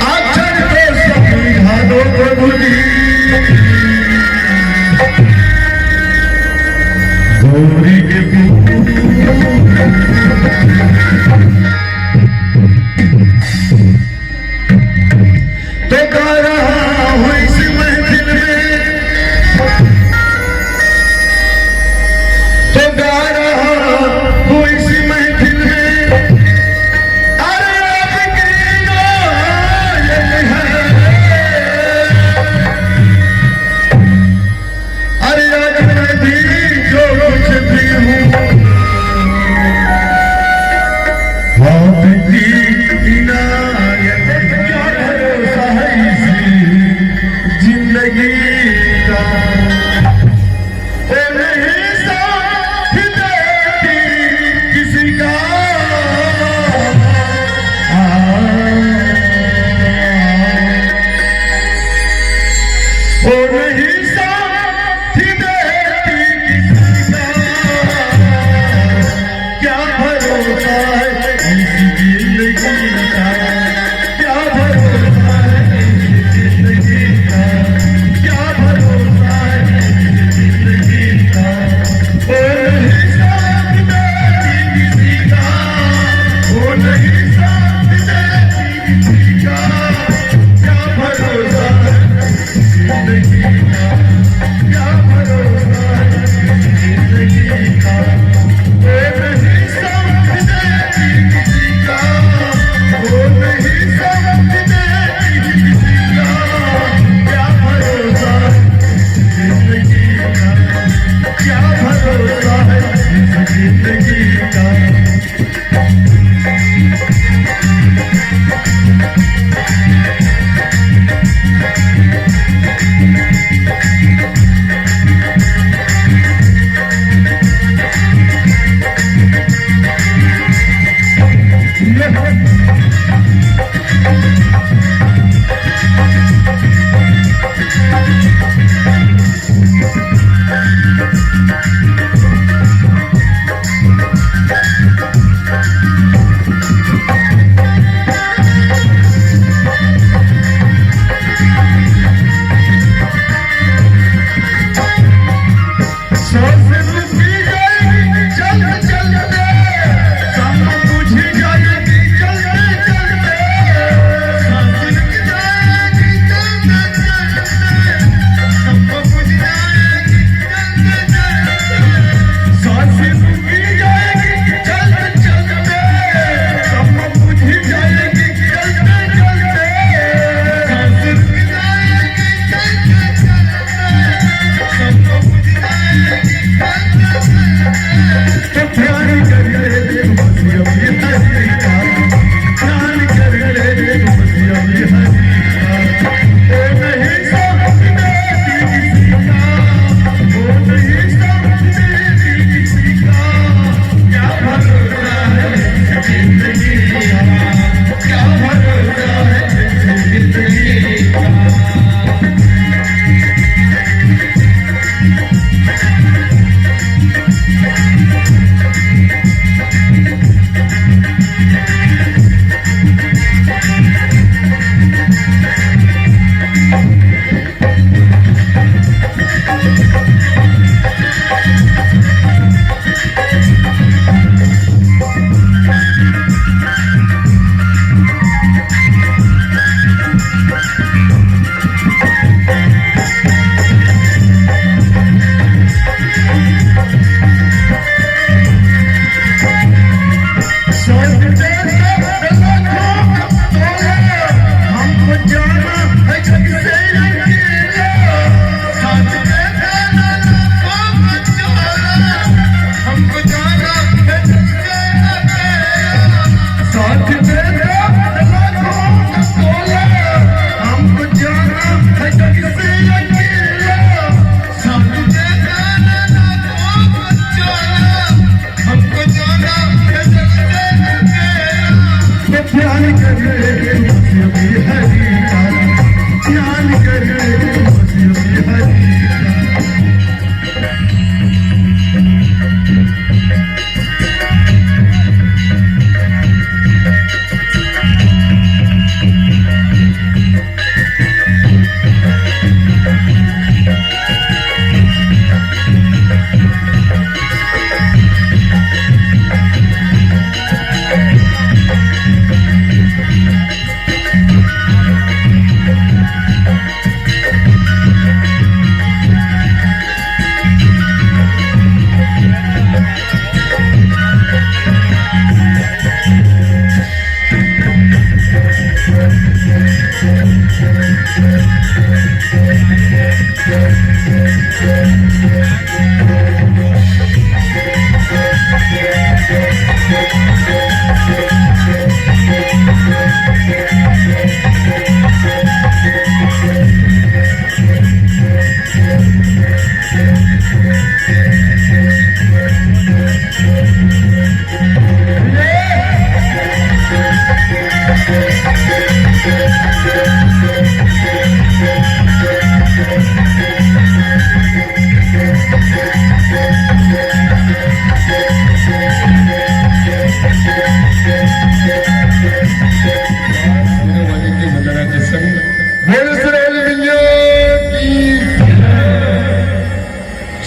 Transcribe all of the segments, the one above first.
आचर के समझा दो प्रभु जी गौरी के तो गा रहा हूँ इस महफिल में तो गा रहा हूँ इस महफिल में अरे आपकी नायक है अरे आज मैं भी जो कुछ भी हूँ आपकी इनायत क्या भरोसा है इस जिंदगी का ओ नहीं साथ देती किसी का ओ नहीं साथ देती किसी का क्या भरोसा है इस जिंदगी का क्या भरोसा है इस जिंदगी का क्या भरोसा है इस जिंदगी का ओ नहीं साथ देती किसी का ओ नहीं साथ देती किसी का क्या भरोसा है इस जिंदगी का क्या भरोसा है इस जिंदगी का ओ नहीं साथ देती किसी का ओ नहीं साथ देती किसी का क्या भरोसा है इस जिंदगी का क्या भरोसा है इस जिंदगी का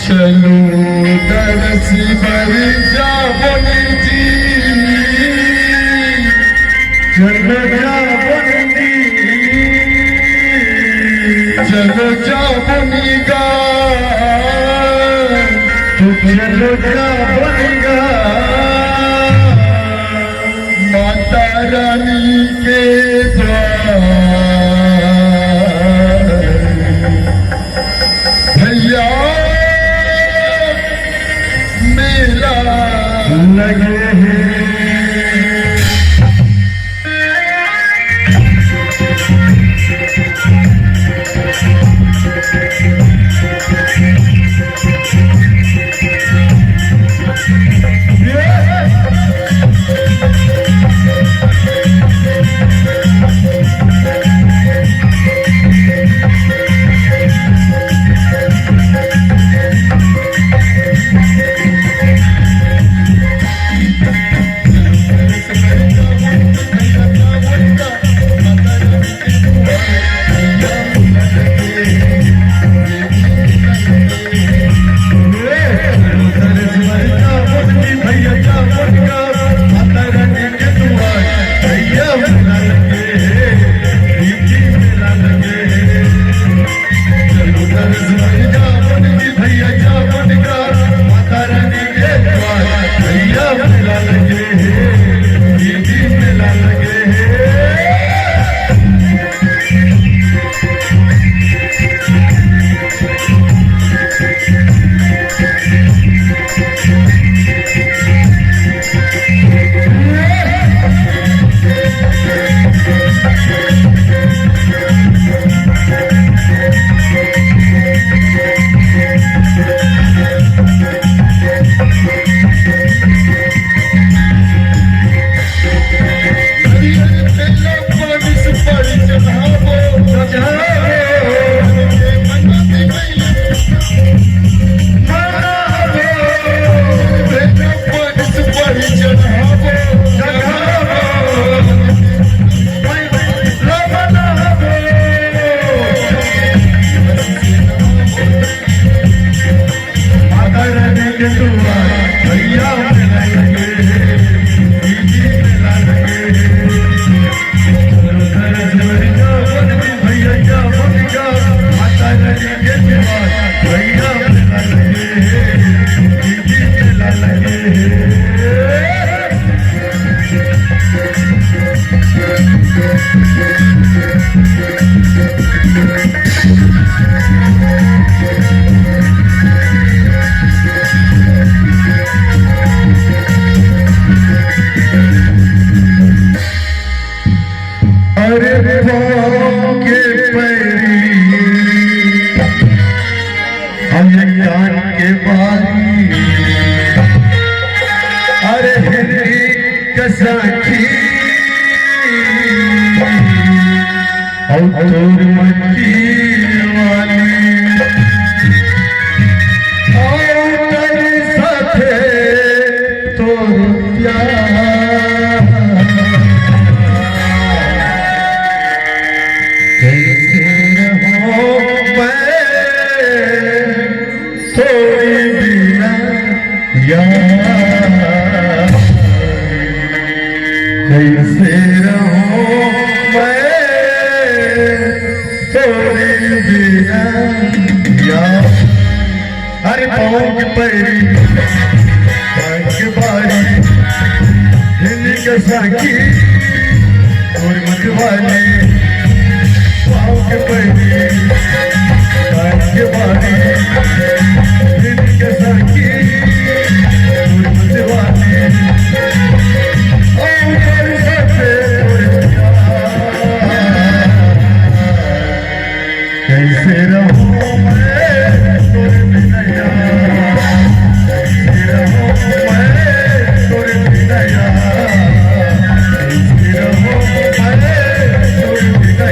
चलो दरसी बरी जाबनी जी, चलो जाबनी, चलो जाबनी गा, तो चलो जाबनी गा, माता रानी के द्वार भैया लगे हैं। अरे पवन की पैरी की बारी हिंदी के साकी और मतवाली बहनी के बानी के साकी दीवानी कैसे रहूं मैं तोरे बिना कैसे रहूं मैं तोरे बिना कैसे रहूं मैं तोरे बिना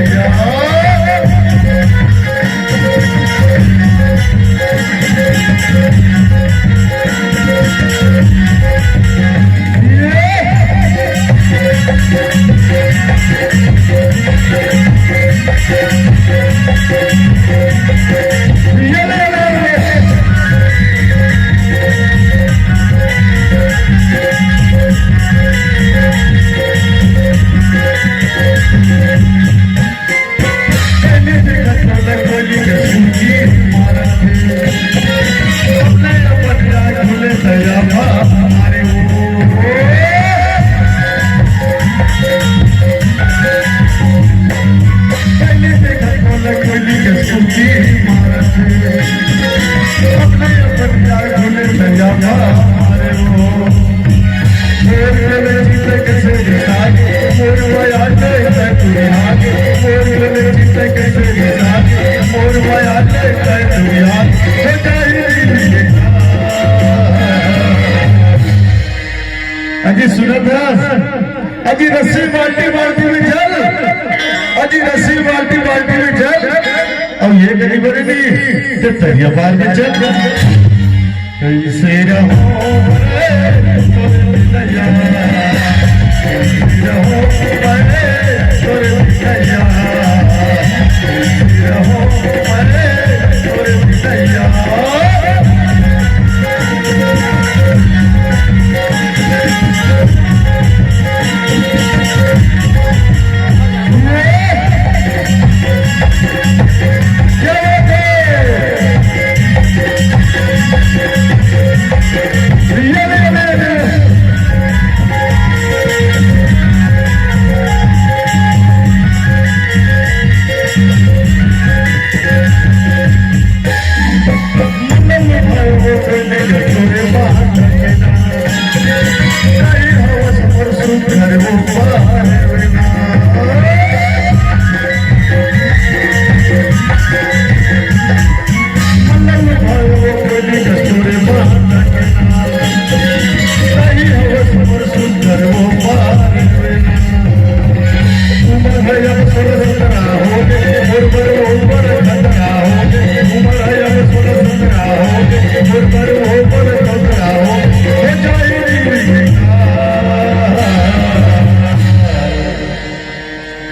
अजी सुनत अजी रस्सी बाल्टी बाल्टी में चल अजी रस्सी बाल्टी बाल्टी में चल अब ये गरीब नहीं तो तरिया पार में चल कैसे रहो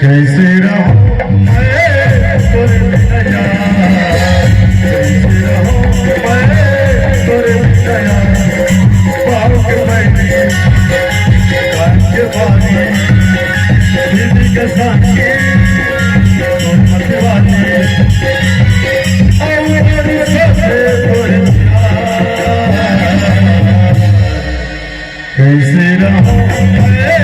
कैसे रहूं मैं तोरे बिना कैसे रहूं मैं तोरे बिना बाहु के बहनी के बानी दीदी के साथी मतवानी कैसे रहूं मैं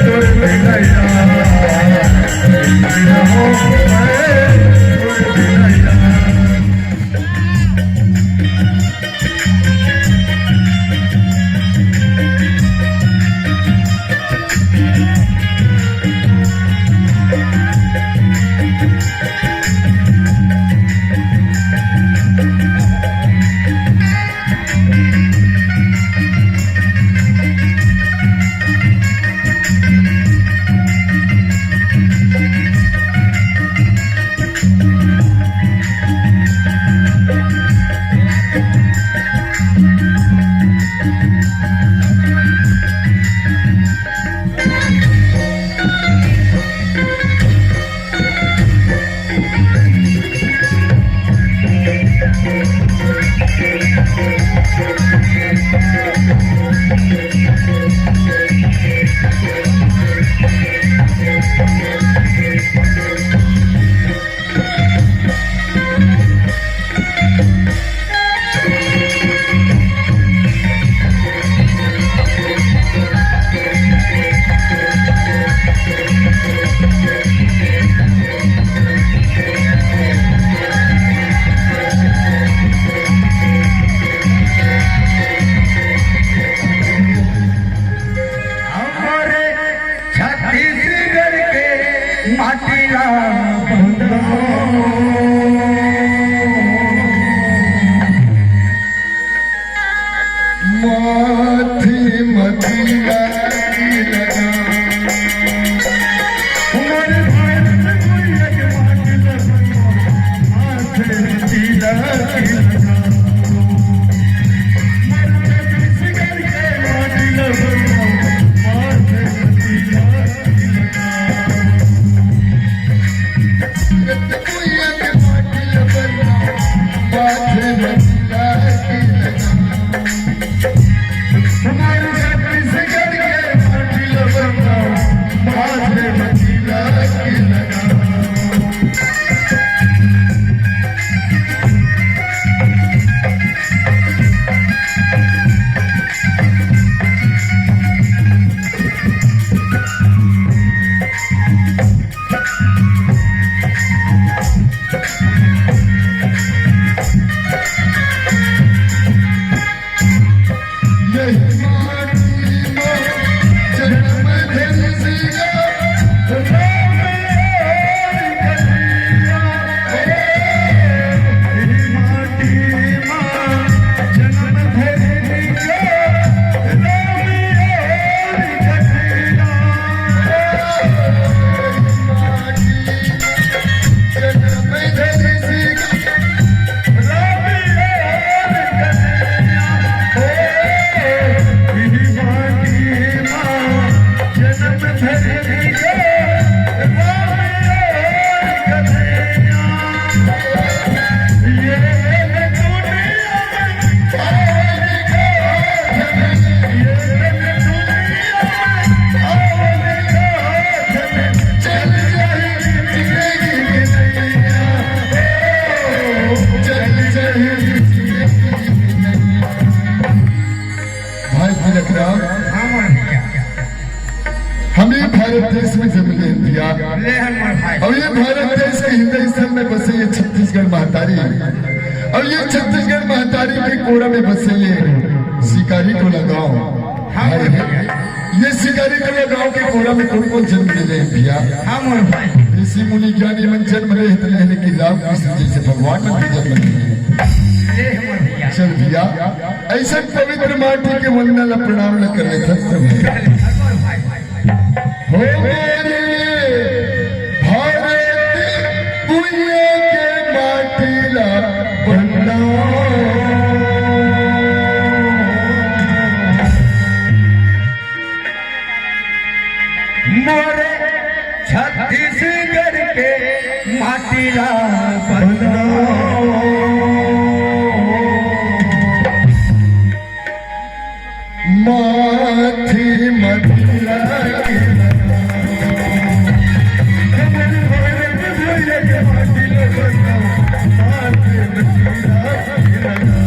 तोरे बिना माटीला माथी मदीना की लगा हमारे भारत में कोई एक माटी लगा माथे मदीना की लगा मरते किसी घर के माटी लगा माथे मदीना की लगा कोई एक माटी लगा माथे मदीना की लगा हमारे छत्तीसगढ़ के माटी लगा माथे मदीना की लगा हमें भारत देश में जन्म ले दिया और ये भारत देश के हिंदुस्तान में बसे ये छत्तीसगढ़ महतारी और ये छत्तीसगढ़ महतारी के कोरा में बसे ये शिकारी टोला गाँव ये शिकारी टोला गाँव के कोरा में कौन कौन जन्म ले दिया ऋषि मुनि ज्ञानी मन जन्म ले कि राम कृष्ण जैसे भगवान ने जन्म ले चल भैया ऐसा पवित्र माटी के वंदना ला प्रणाम न करने तक हो मेरे भारत पुण्य के माटी ला वंदना मोरे छत्तीसगढ़ के माटी ला वंदना माथी मदीना की लगा हमारे भारत में एक माटी लगा माथे मदीना की लगा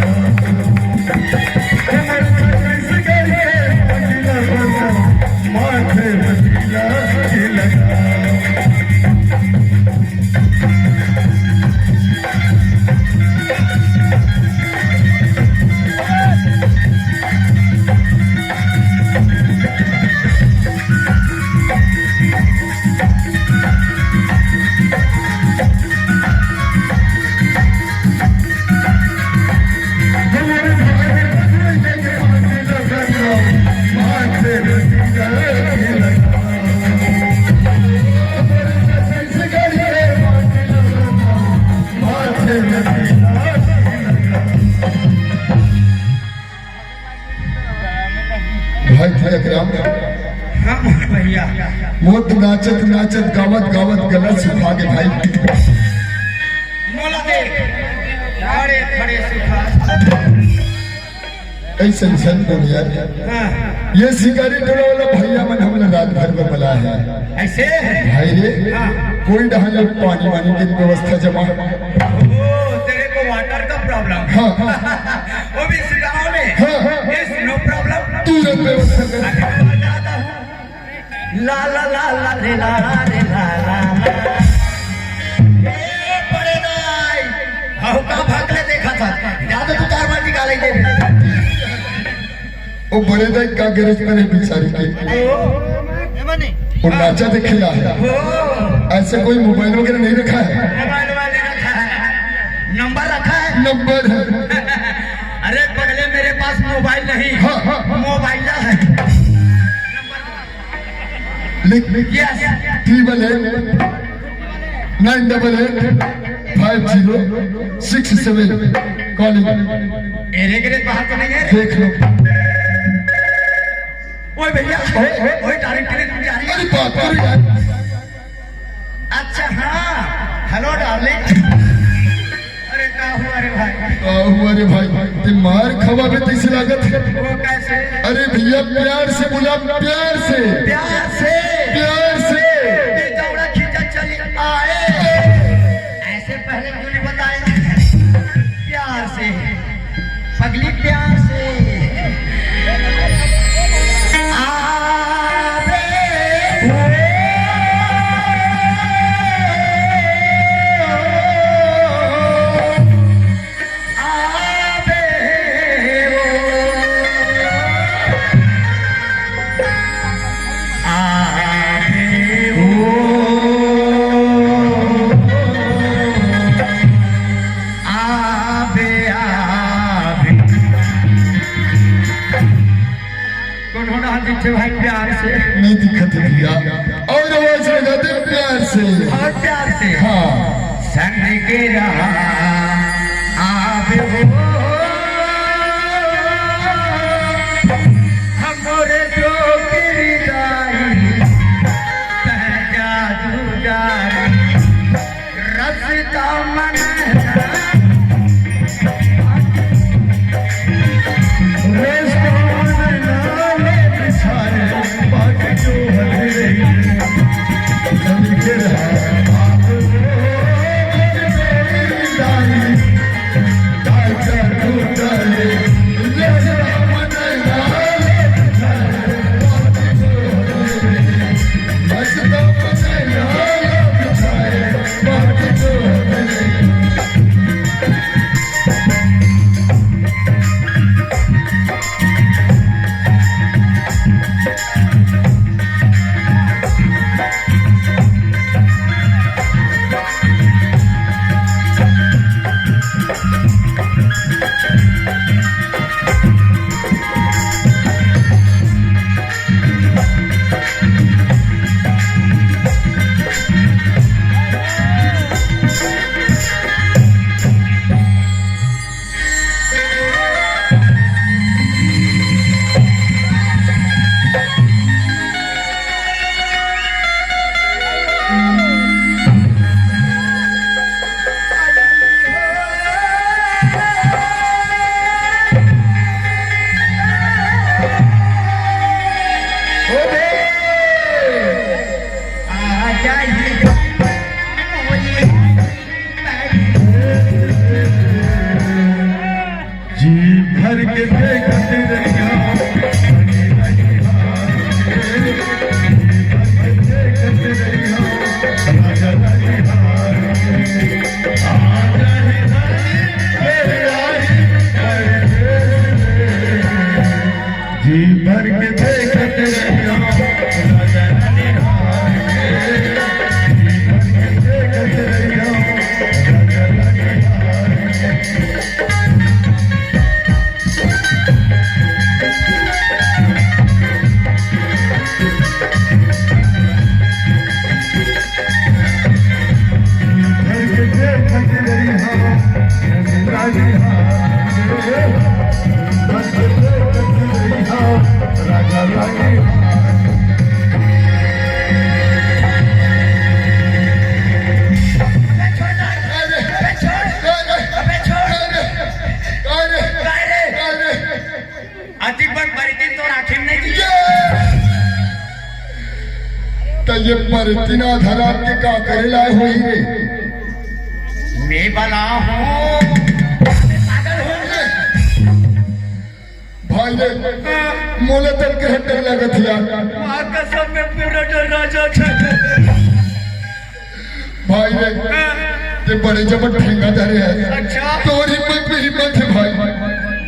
हमारे छत्तीसगढ़ के माटी लगा माथे मदीना की लगा मोत नाचत नाचत गावत गावत गला सुखा के भाई मोला दे खड़े खड़े सुखा ऐसे सन को यार ये शिकारी टोला वाला भैया मन हमने रात भर में बुला है ऐसे भाई रे कोई ढंग पानी वानी की व्यवस्था जमा तेरे को वाटर का प्रॉब्लम हाँ वो भी गाँव में इस नो प्रॉब्लम तुरंत व्यवस्था कर ला ला ला ला रे ला रे ला ला ए बड़े दाई हाउ का भागले देखा था याद तो 4 बार निकाले दे ओ बड़े दाई का गरज पर बेचारी के ओ नाचा दिखला है ऐसे कोई मोबाइल वगैरह नहीं रखा है? मोबाइल नहीं रखा है, नंबर रखा है। नंबर है। अरे पगले मेरे पास मोबाइल नहीं, हाँ। मोबाइल है। लिख 388-988-5067 कॉलिंग। एरे गिरे बाहर तो नहीं है? देख लो। ओए भैया, ओए डायरेक्ट जा रही है। अरे बात करो यार। अच्छा हाँ, हेलो डार्लिंग। अरे क्या हुआ रे भाई? अरे भाई ते मार खवा में तैसे लागत है। वो कैसे? अरे भैया प्यार से बोला, प्यार से, प्यार से, प्यार से। ये दौड़ा खींचा चली आए, ऐसे पहले क्यों नहीं बताए? प्यार से पगली, प्यार से भाई प्यार से नहीं दिक्कत है भैया, और आवाज लगाते प्यार से, और प्यार से। हाँ। संग के रहा आवे हो हमरे जो किरदाई जादूगारी रसता मन ये पर तीना धरा के का करे लाए हुई रे? मैं बला हूँ, पागल हूँ भाई रे। मोले तक के डर लगत यार। माँ कसम में पूरा डर राजा था भाई रे। ते बड़े जबर ठेंगा धरे है। अच्छा तोर हिम्मत पे हिम्मत है भाई।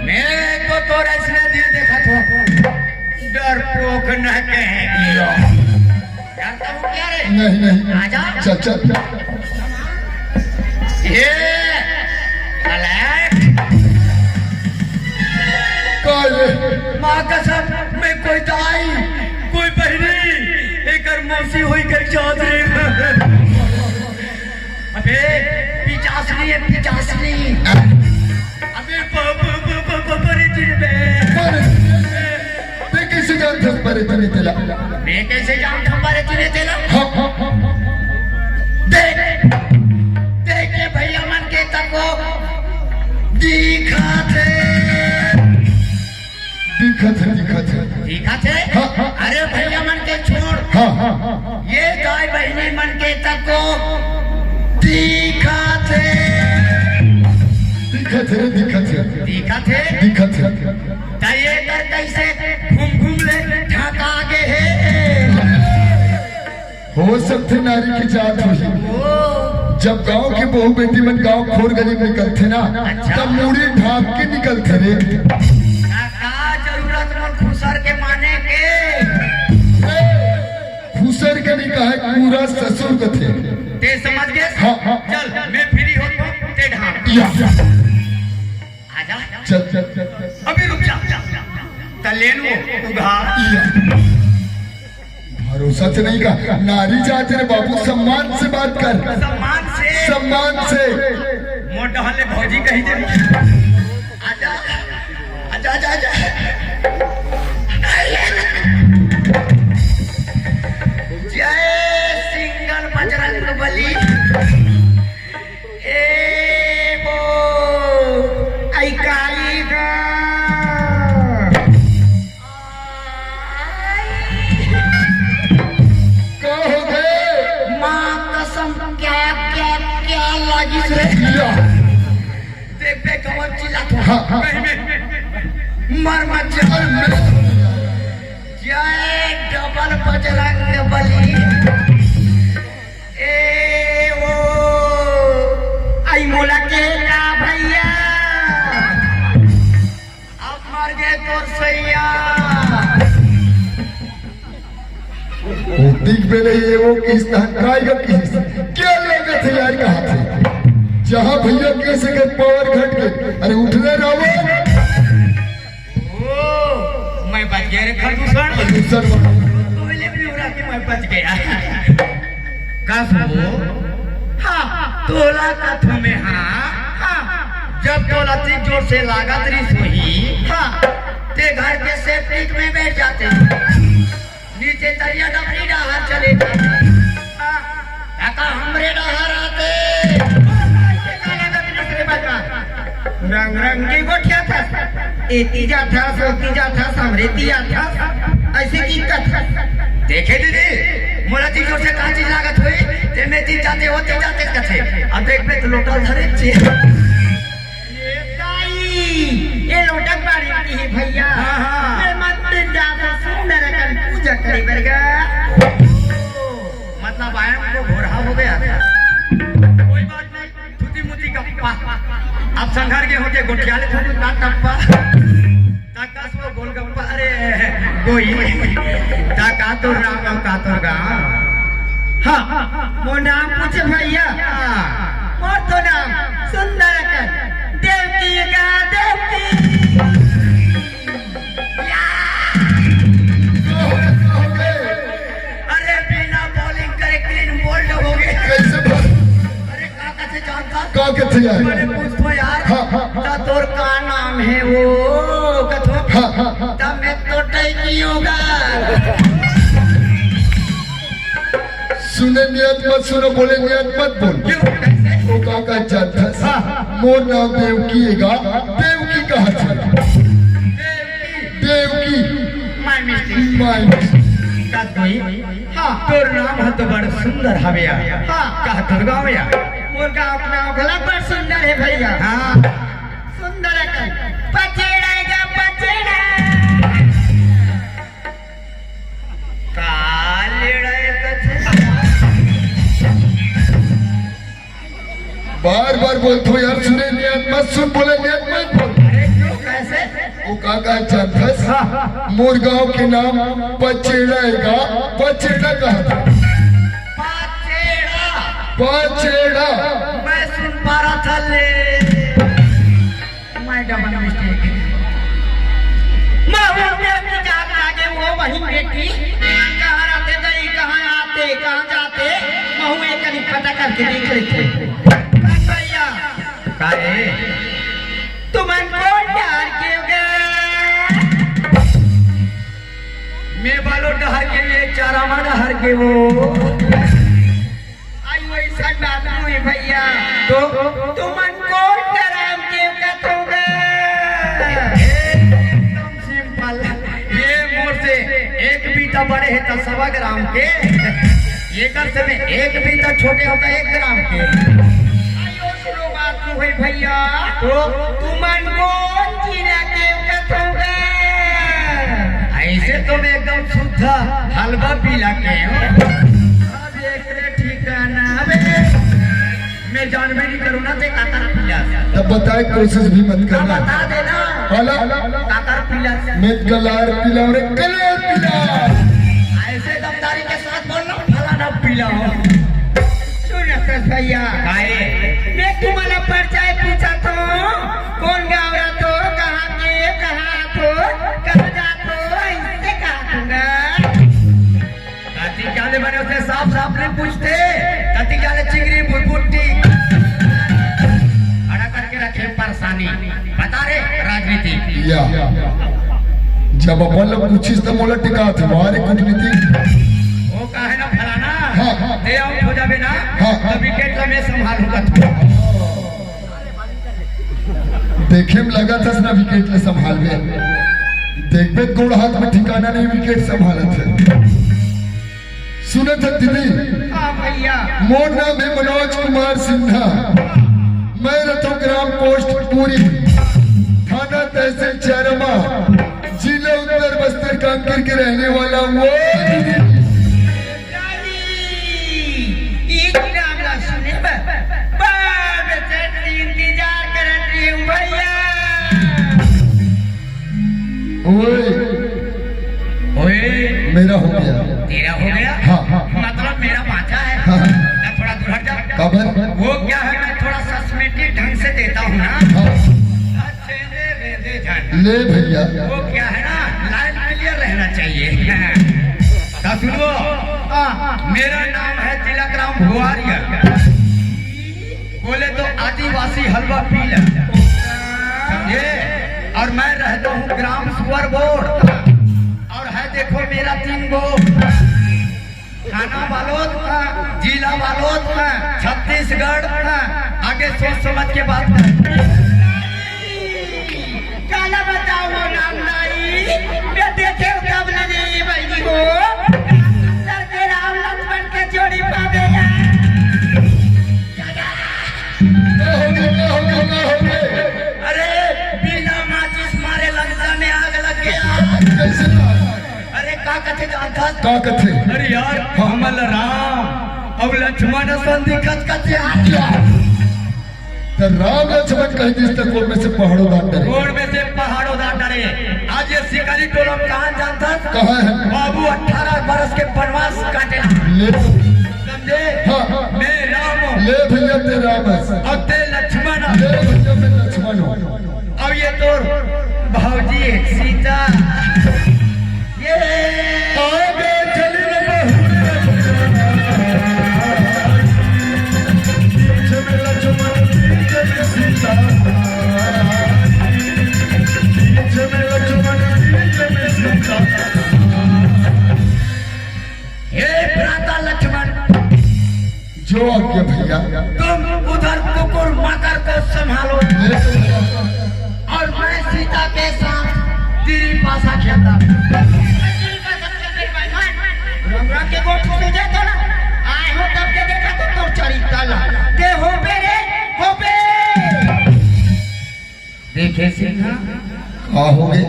मैं तो तोरा इसलिए दिल देखा था, डर पोक न कहेगी। जानता हूँ क्या रे? नहीं नहीं आजा चल चल ये अलग माँ कसम मैं कोई दाई कोई बहनी एक मौसी हुई कर चौधरी अबे पिचासनी है पिचासनी अबे बड़े दिन मैं कैसे जानता परे तने तेला मैं कैसे जानता हमारे तुझे तेला देख देख के भैया मन के तक को दिखाते दिखाते अरे भैया मन के छोड़ ये गाय बहनी मन के तक को दिखाते ये कर कैसे घूम ले ढाका आगे है हो सकते नारी की जात हुई जब गांव की बहू बेटी मन गांव खोर गली में निकलते ना तब मूड़ी ढाक के निकलते रे जरूरत खुसर के माने के खुसर के नहीं कहा पूरा ससुर को थे ते समझ गए चल मैं फ्री हो तो ते ढाक आजा चल अभी रुक जा तलेनु उघार भरोसा से नहीं का नारी जाते रे बाबू सम्मान से बात कर सम्मान से मोटा हले भौजी कही दे आजा आजा आजा आजा जय सिंगल बजरंग बली ए वो आई काली का देख देख कौन चिल्लाता मर मत जय डबल बजरंग बली ए वो आई मोला के ना भैया अब मर गए तो सैया दिख में नहीं है वो किस का किस क्या लगे थे यार कहा थे जहाँ भैया कैसे के पावर घट गए अरे उठने रहो मैं बच गया रे खरदूषण बोले भी उड़ा के मैं बच गया कसो हाँ तोला कथो में हाँ जब तोला तीन जोर से लागत रही सोही हाँ ते घर के सेफ्टी में बैठ जाते नीचे तरिया डबरी डहार चले काका हमरे डहार आते रंग रंगी गोठिया था तीजा था सोतीजा था समृतिया था ऐसे की कथा देखे दीदी मोला तीजों से कहाँ चीज लागत हुई ते में तीज जाते होते जाते कथे अब देख पे तो लोटल धरे छे ये लोटक बारी की है भैया मैं मंदिर जाता सुंदर कन पूजा करी बरगा मतलब आयम को घोड़ा हो गया था कोई बात नहीं छुट्टी मुट्टी का अब संघर के होते गोटियाले थोड़ी ना टप्पा ताकास वो गोलगप्पा अरे कोई ताका तो राम का तो गांव हाँ वो नाम पूछे भैया और तो नाम सुंदर कर देवकी का देवकी अरे बिना बॉलिंग करे क्लीन बोल्ड हो गए अरे काका से जानता का कहते यार मैंने पूछो यार तोर का नाम है वो कथो तब मैं तो टैकी होगा सुने नियत मत सुनो बोले नियत मत बोल ओ काका जानता मोर नाम देवकी हैगा देवकी कहा था देवकी माय मिस्टेक माय का कोई हां तोर नाम है तो बड़ा सुंदर हवे यार हां का तोर गांव यार मोर गांव अपना ओखला बड़ा सुंदर है भैया हां सुंदर है पचेड़ाएगा पचेड़ा बार बार बोलते हो यार सुने नियत मत सुन बोले नियत मत बोल अरे क्यों कैसे वो काका जानता मोर गांव के नाम पचेड़ा हैगा पचेड़ा कहा था पचेड़ा पचेड़ा। मैं सुन पा रहा था ले मैं डबल मिस्टेक है। महू में अपनी जाग लागे वो वही बेटी कहाँ रहते गई कहाँ आते कहाँ जाते महू एक कभी पता करके देख रही थी। भैया काहे तुम हमको प्यार क्यों मैं बालो डहर के लिए चारा मा डहर के वो आई वैसा बात नहीं भैया तो तुम हमको डराम क्यों कहोगे एकदम सिंपल ये मोर से एक बीता बड़े है तो 1.25 ग्राम के ये कर से में एक बीता छोटे होता 1 ग्राम के आयो सुनो बात तू है भैया तो तुम हमको जीना क्यों कहोगे ऐसे तो मैं एकदम शुद्ध हलवा पीला के अब एक ठिकाना मैं जानवे नहीं करूँ ना ते काकर पीला तब बताए कोशिश भी मत करना। बता देना काकर पीला मैं गलार पीला और गलार पीला ऐसे दमदारी के साथ बोलना फलाना पीला हो। सुन भैया मैं तुम्हारा परिचय पूछा तो कौन गाँव रहा तो कहाँ के कहाँ तो कहाँ जातो ऐसे कहा दूंगा कति जाले बने उसे साफ साफ नहीं पूछते कति जाले चिंगरी बुरबुट्टी खड़ा करके रखे परेशानी बता रे राजनीति या जब अपन लोग पूछिस तो मोला टिका थे हमारे कूटनीति वो कहे ना फलाना हाँ। दे आउट हो जावे ना हाँ। तो विकेट का मैं संभालूंगा देखे में लगा था ना विकेट ले संभालवे देखबे गोड़ हाथ में ठिकाना नहीं विकेट संभाला था। सुने थे दीदी हाँ भैया मोर नाम है मनोज कुमार सिन्हा मैं रतो ग्राम पोस्ट पूरी थाना तहसील चरमा जिला उत्तर बस्तर कांकेर के रहने वाला वो इंतजार कर रही हूँ भैया ओए मेरा हो गया। तेरा हो गया हाँ। मतलब मेरा बाचा है हाँ। मैं थोड़ा दूर जा खबर वो क्या है मैं थोड़ा सस्मेटिक ढंग से देता हूँ ना अच्छे दे जान ले भैया वो क्या है ना लाइन क्लियर रहना चाहिए तो सुनो मेरा नाम है तिलकराम भुआरिया बोले तो आदिवासी हलवा पीला समझे और मैं रहता हूँ ग्राम सुअर बोर्ड और है देखो मेरा 3 गो थाना वालोद जिला वालोद छत्तीसगढ़ आगे सोच समझ के बात काला बताओ नाम नहीं मैं देखे कब लगे भाई को सर के राम लक्ष्मण के जोड़ी पा गया अरे बिना माचिस मारे लगता में आग लग गया अरे का कथे जानता का कथे अरे यार हमल राम अब लक्ष्मण संदिखत कथे आ गया तो राम लक्ष्मण कह दिस तक कोड में से पहाड़ों दाट डरे कोड में से पहाड़ों दाट डरे आज ये शिकारी टोला कहाँ जानता कहाँ है बाबू 18 बरस के वनवास काटे ले समझे हाँ। मैं राम हूँ ले भैया ते राम अब ते लक्ष्मण ले भैया मैं लक्ष्मण हूँ अब ये तो भावजी एक सीता ये आगे चली लक्ष्मण जो आज्ञा भैया तुम उधर कुकुर मकर को संभालो और मैं सीता के साथ तेरी पासा खेलता रंग के गोठ से जाता ना आए हो तब के देखा तो तोर चरी ताला के हो बे रे हो बे देखे सिन्हा का हो गए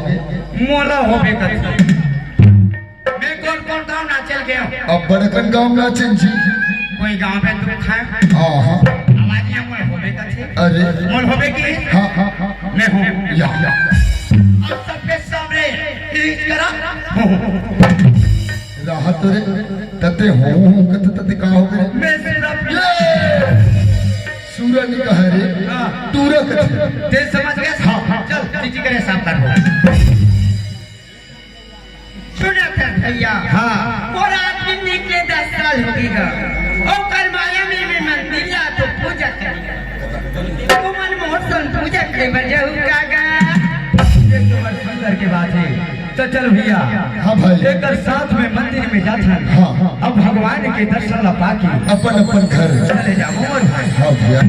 मोला हो बे करता मैं कौन गाँव ना चल गया अब बड़कन गाँव ना चिंची कोई गाँव में दुख है हाँ आवाज़ मोल हो बे करते अरे मोल हो बे की हाँ मैं हूँ या अब सबके सामने रीच करा राहत रे तते हो कते तते का हो गए मैं सिर्फ ये नहीं कहा रे तूरा कथे ते समझ गया? हाँ। चल चीची करे साफ कर दो। सुना था भैया, हाँ। और आदमी निकले 10 साल हो गया और करमाया में मंदिर या तो पूजा करेगा तो मन मोहन पूजा के बजे कागा ये तो बड़ सुंदर की बात है। तो चल भैया, हाँ भाई। एक साथ में मंदिर में जाता है। हाँ, हाँ। अब भगवान के दर्शन ला पाके अपन अपन घर चले जाओ मोर भाई। हाँ भैया